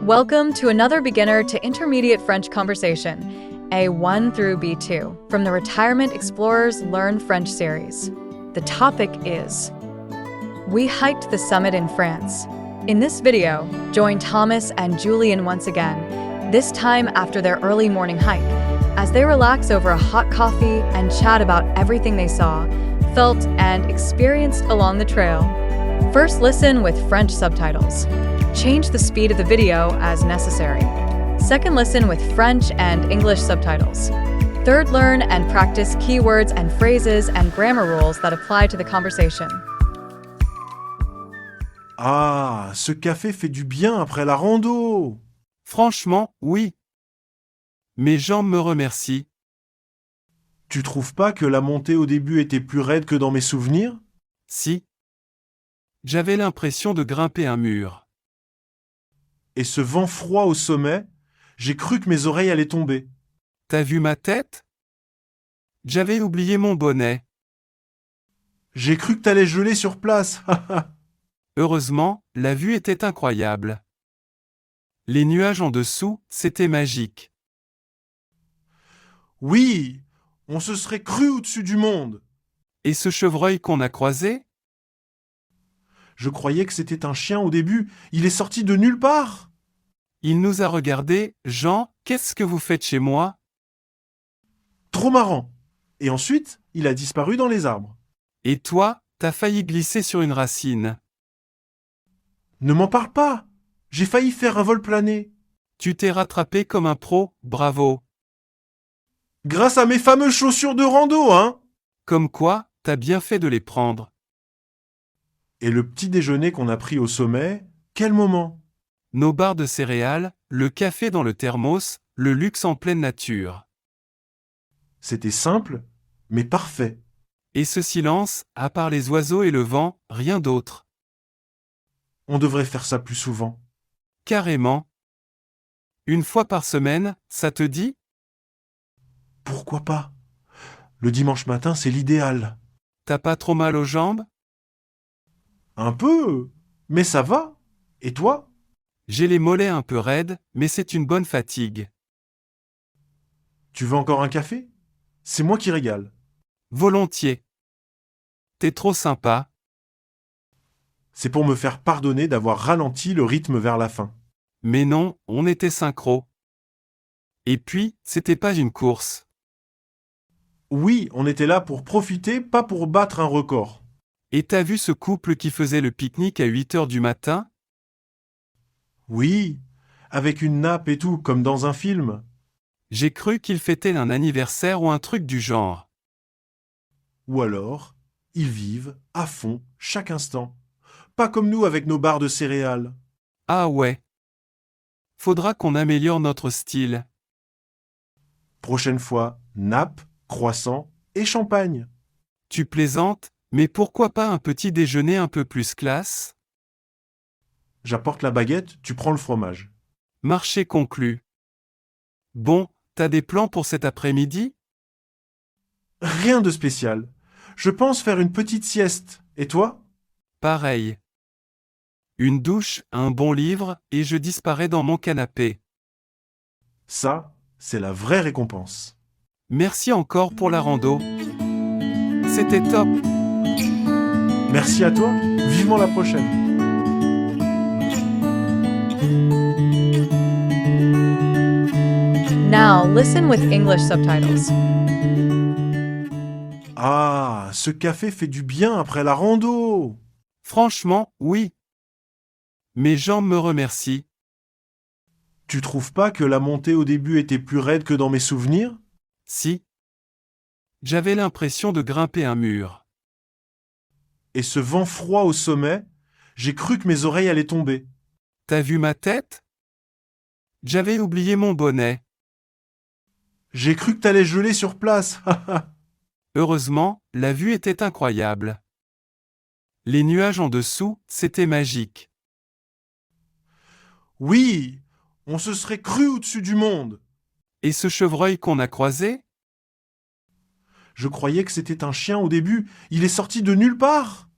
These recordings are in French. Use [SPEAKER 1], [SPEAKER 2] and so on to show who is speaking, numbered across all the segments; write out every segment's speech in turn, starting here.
[SPEAKER 1] Welcome to another beginner to intermediate French conversation, A1 through B2, from the Retirement Explorers Learn French series. The topic is We hiked the summit in France. In this video, join Thomas and Julian once again, this time after their early morning hike, as they relax over a hot coffee and chat about everything they saw, felt, and experienced along the trail. First, listen with French subtitles. Change the speed of the video as necessary. Second, listen with French and English subtitles. Third, learn and practice keywords and phrases and grammar rules that apply to the conversation.
[SPEAKER 2] Ah, ce café fait du bien après la rando.
[SPEAKER 3] Franchement, oui. Mes jambes me remercient.
[SPEAKER 2] Tu trouves pas que la montée au début était plus raide que dans mes souvenirs?
[SPEAKER 3] Si. J'avais l'impression de grimper un mur.
[SPEAKER 2] Et ce vent froid au sommet, j'ai cru que mes oreilles allaient tomber.
[SPEAKER 3] T'as vu ma tête? J'avais oublié mon bonnet.
[SPEAKER 2] J'ai cru que t'allais geler sur place.
[SPEAKER 3] Heureusement, la vue était incroyable. Les nuages en dessous, c'était magique.
[SPEAKER 2] Oui, on se serait cru au-dessus du monde.
[SPEAKER 3] Et ce chevreuil qu'on a croisé?
[SPEAKER 2] Je croyais que c'était un chien au début. Il est sorti de nulle part.
[SPEAKER 3] Il nous a regardés. Jean, qu'est-ce que vous faites chez moi?
[SPEAKER 2] Trop marrant. Et ensuite, il a disparu dans les arbres.
[SPEAKER 3] Et toi, t'as failli glisser sur une racine.
[SPEAKER 2] Ne m'en parle pas. J'ai failli faire un vol plané.
[SPEAKER 3] Tu t'es rattrapé comme un pro, bravo.
[SPEAKER 2] Grâce à mes fameuses chaussures de rando, hein?
[SPEAKER 3] Comme quoi, t'as bien fait de les prendre.
[SPEAKER 2] Et le petit déjeuner qu'on a pris au sommet, quel moment?
[SPEAKER 3] Nos barres de céréales, le café dans le thermos, le luxe en pleine nature.
[SPEAKER 2] C'était simple, mais parfait.
[SPEAKER 3] Et ce silence, à part les oiseaux et le vent, rien d'autre.
[SPEAKER 2] On devrait faire ça plus souvent.
[SPEAKER 3] Carrément. Une fois par semaine, ça te dit?
[SPEAKER 2] Pourquoi pas? Le dimanche matin, c'est l'idéal.
[SPEAKER 3] T'as pas trop mal aux jambes?
[SPEAKER 2] Un peu, mais ça va. Et toi?
[SPEAKER 3] J'ai les mollets un peu raides, mais c'est une bonne fatigue.
[SPEAKER 2] Tu veux encore un café? C'est moi qui régale.
[SPEAKER 3] Volontiers. T'es trop sympa.
[SPEAKER 2] C'est pour me faire pardonner d'avoir ralenti le rythme vers la fin.
[SPEAKER 3] Mais non, on était synchro. Et puis, c'était pas une course.
[SPEAKER 2] Oui, on était là pour profiter, pas pour battre un record.
[SPEAKER 3] Et t'as vu ce couple qui faisait le pique-nique à 8 heures du matin?
[SPEAKER 2] Oui, avec une nappe et tout, comme dans un film.
[SPEAKER 3] J'ai cru qu'ils fêtaient un anniversaire ou un truc du genre.
[SPEAKER 2] Ou alors, ils vivent à fond, chaque instant. Pas comme nous avec nos barres de céréales.
[SPEAKER 3] Ah ouais. Faudra qu'on améliore notre style.
[SPEAKER 2] Prochaine fois, nappe, croissant et champagne.
[SPEAKER 3] Tu plaisantes, mais pourquoi pas un petit déjeuner un peu plus classe?
[SPEAKER 2] J'apporte la baguette, tu prends le fromage.
[SPEAKER 3] Marché conclu. Bon, t'as des plans pour cet après-midi?
[SPEAKER 2] Rien de spécial. Je pense faire une petite sieste. Et toi?
[SPEAKER 3] Pareil. Une douche, un bon livre, et je disparais dans mon canapé.
[SPEAKER 2] Ça, c'est la vraie récompense.
[SPEAKER 3] Merci encore pour la rando. C'était top.
[SPEAKER 2] Merci à toi. Vivement la prochaine.
[SPEAKER 1] Now, listen with English subtitles.
[SPEAKER 2] Ah, ce café fait du bien après la rando.
[SPEAKER 3] Franchement, oui. Mes jambes me remercient.
[SPEAKER 2] Tu trouves pas que la montée au début était plus raide que dans mes souvenirs?
[SPEAKER 3] Si. J'avais l'impression de grimper un mur.
[SPEAKER 2] Et ce vent froid au sommet, j'ai cru que mes oreilles allaient tomber.
[SPEAKER 3] T'as vu ma tête? J'avais oublié mon bonnet.
[SPEAKER 2] J'ai cru que t'allais geler sur place.
[SPEAKER 3] Heureusement, la vue était incroyable. Les nuages en dessous, c'était magique.
[SPEAKER 2] Oui, on se serait cru au-dessus du monde.
[SPEAKER 3] Et ce chevreuil qu'on a croisé?
[SPEAKER 2] Je croyais que c'était un chien au début. Il est sorti de nulle part.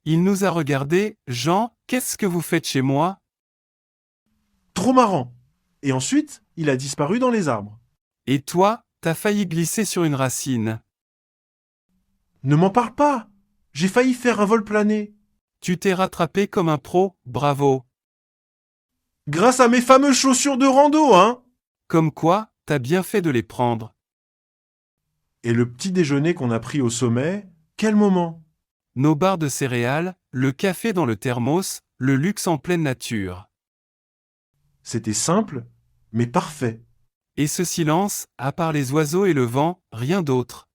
[SPEAKER 3] Il nous a regardés. Jean, qu'est-ce que vous faites chez moi?
[SPEAKER 2] trop marrant. Et ensuite, il a disparu dans les arbres.
[SPEAKER 3] Et toi, t'as failli glisser sur une racine.
[SPEAKER 2] Ne m'en parle pas. J'ai failli faire un vol plané.
[SPEAKER 3] Tu t'es rattrapé comme un pro, bravo.
[SPEAKER 2] Grâce à mes fameuses chaussures de rando, hein?
[SPEAKER 3] Comme quoi, t'as bien fait de les prendre.
[SPEAKER 2] Et le petit déjeuner qu'on a pris au sommet, quel moment?
[SPEAKER 3] Nos barres de céréales, le café dans le thermos, le luxe en pleine nature.
[SPEAKER 2] C'était simple, mais parfait.
[SPEAKER 3] Et ce silence, à part les oiseaux et le vent, rien d'autre.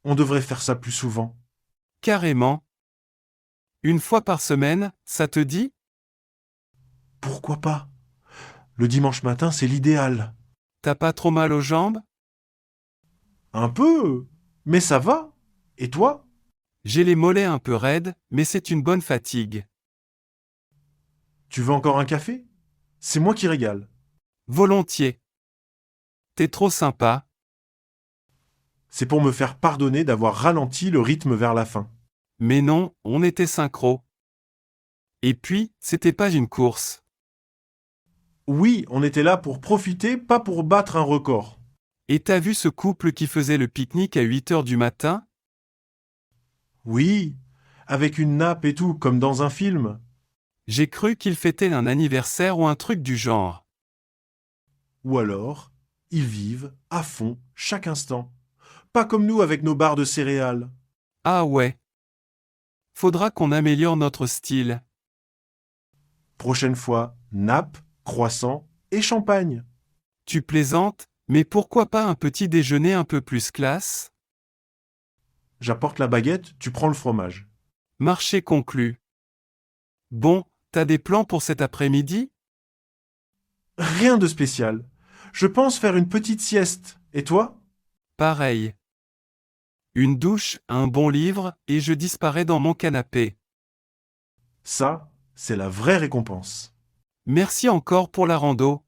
[SPEAKER 2] On devrait faire ça plus souvent.
[SPEAKER 3] Carrément. Une fois par semaine, ça te dit?
[SPEAKER 2] Pourquoi pas? Le dimanche matin, c'est l'idéal.
[SPEAKER 3] T'as pas trop mal aux jambes?
[SPEAKER 2] Un peu, mais ça va. Et toi?
[SPEAKER 3] J'ai les mollets un peu raides, mais c'est une bonne fatigue.
[SPEAKER 2] Tu veux encore un café? C'est moi qui régale.
[SPEAKER 3] Volontiers. T'es trop sympa.
[SPEAKER 2] C'est pour me faire pardonner d'avoir ralenti le rythme vers la fin.
[SPEAKER 3] Mais non, on était synchro. Et puis, c'était pas une course.
[SPEAKER 2] Oui, on était là pour profiter, pas pour battre un record.
[SPEAKER 3] Et t'as vu ce couple qui faisait le pique-nique à 8 heures du matin?
[SPEAKER 2] Oui, avec une nappe et tout, comme dans un film.
[SPEAKER 3] J'ai cru qu'ils fêtaient un anniversaire ou un truc du genre.
[SPEAKER 2] Ou alors, ils vivent à fond chaque instant. Pas comme nous avec nos barres de céréales.
[SPEAKER 3] Ah ouais. Faudra qu'on améliore notre style.
[SPEAKER 2] Prochaine fois, nappe, croissant et champagne.
[SPEAKER 3] Tu plaisantes, mais pourquoi pas un petit déjeuner un peu plus classe?
[SPEAKER 2] J'apporte la baguette, tu prends le fromage.
[SPEAKER 3] Marché conclu. Bon, t'as des plans pour cet après-midi?
[SPEAKER 2] Rien de spécial. Je pense faire une petite sieste. Et toi?
[SPEAKER 3] Pareil. Une douche, un bon livre, et je disparais dans mon canapé.
[SPEAKER 2] Ça, c'est la vraie récompense.
[SPEAKER 3] Merci encore pour la rando.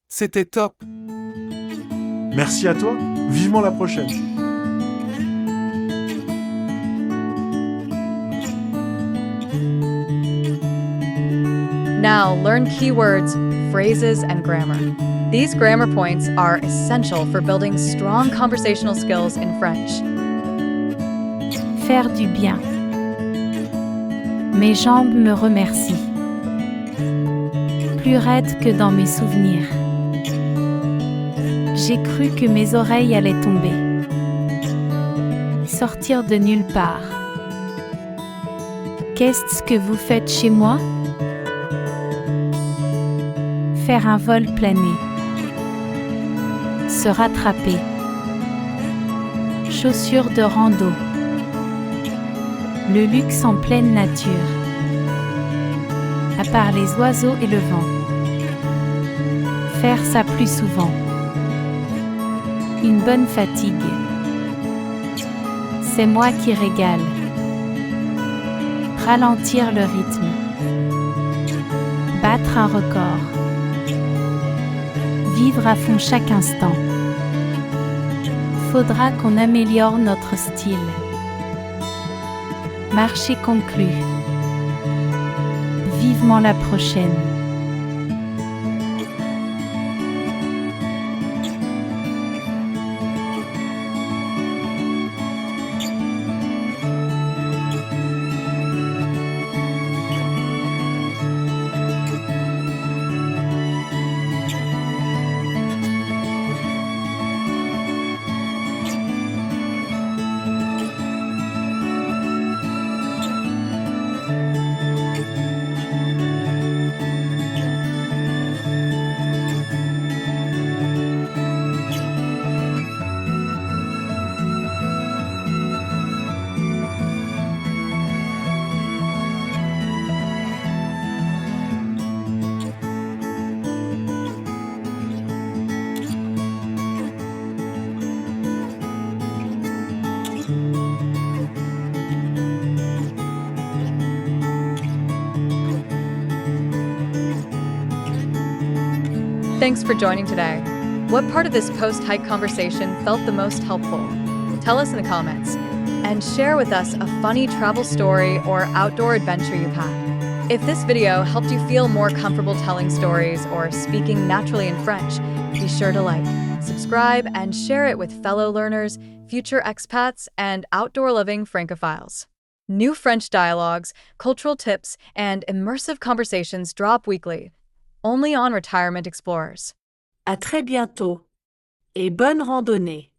[SPEAKER 3] C'était top.
[SPEAKER 2] Merci à toi. Vivement la prochaine.
[SPEAKER 1] Now learn keywords, phrases, and grammar. These grammar points are essential for building strong conversational skills in French.
[SPEAKER 4] Faire du bien. Mes jambes me remercient. Plus raide que dans mes souvenirs. J'ai cru que mes oreilles allaient tomber. Sortir de nulle part. Qu'est-ce que vous faites chez moi? Faire un vol plané. Se rattraper. Chaussures de rando. Le luxe en pleine nature. À part les oiseaux et le vent. Faire ça plus souvent. Une bonne fatigue. C'est moi qui régale. Ralentir le rythme. Battre un record. Vivre à fond chaque instant. Faudra qu'on améliore notre style. Marché conclu. Vivement la prochaine.
[SPEAKER 1] Thanks for joining today. What part of this post-hike conversation felt the most helpful? Tell us in the comments. And share with us a funny travel story or outdoor adventure you've had. If this video helped you feel more comfortable telling stories or speaking naturally in French, be sure to like, subscribe, and share it with fellow learners, future expats, and outdoor-living Francophiles. New French dialogues, cultural tips, and immersive conversations drop weekly, only on Retirement Explorers.
[SPEAKER 5] À très bientôt et bonne randonnée.